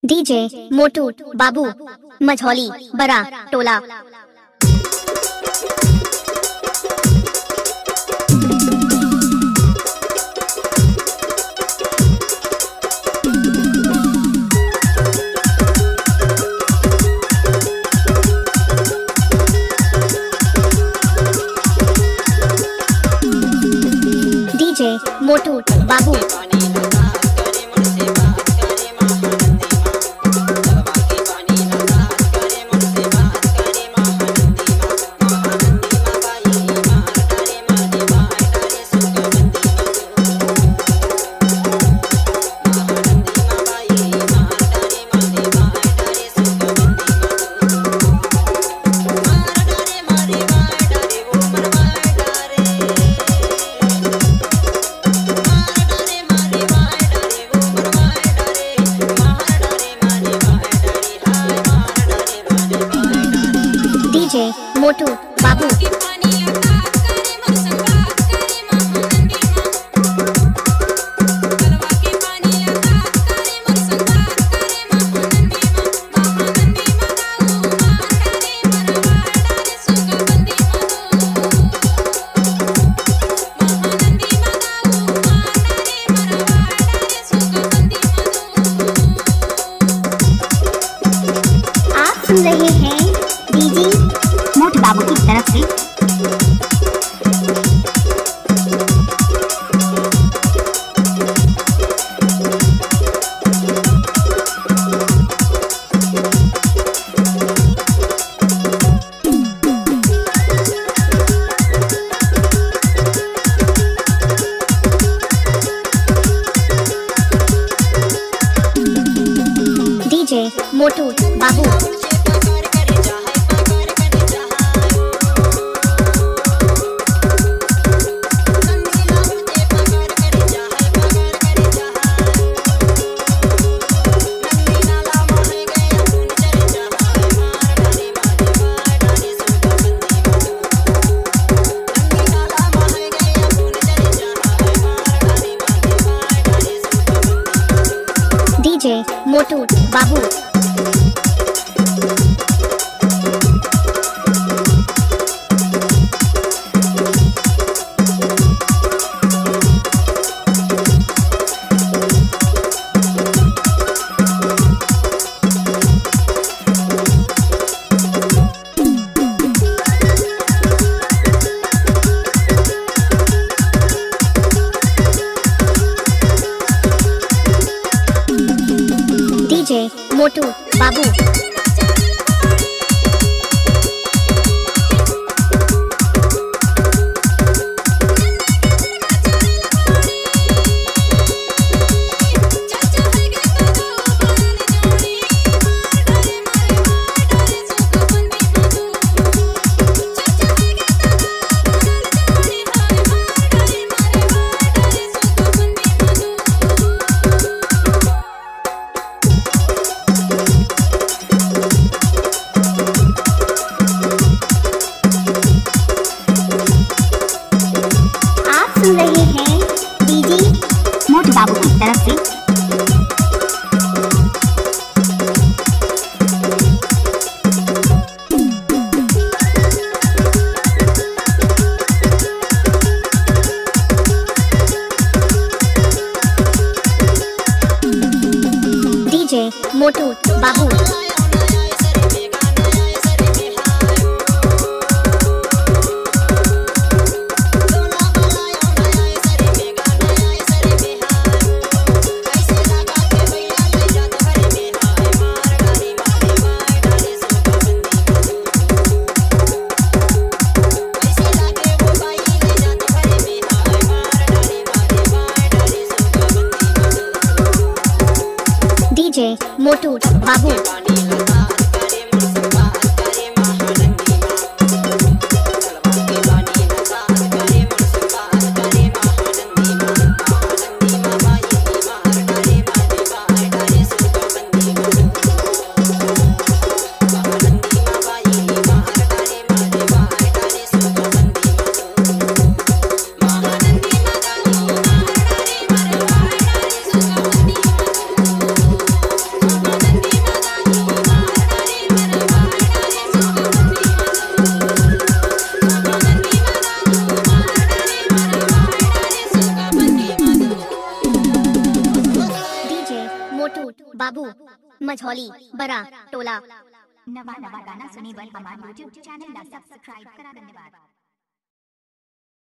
DJ मोटू बाबू मझौली बड़ा टोला। डीजे मोटू बाबू डीजे मोटू बाबू आप सुन रहे हैं डीजे मोटू बाबू की तरफ से। डीजे मोटू बाबू डीजे मोटू बाबू डीजे मोटू बाबू सुन रहे हैं डीजे मोटू बाबू की तरफ से। डीजे मोटू बाबू डीजे मोटू बाबू बाबू मझौली बरा टोला। नवा नवा गाना सुने बर हमार यूट्यूब चैनल ला सब्सक्राइब करा। धन्यवाद।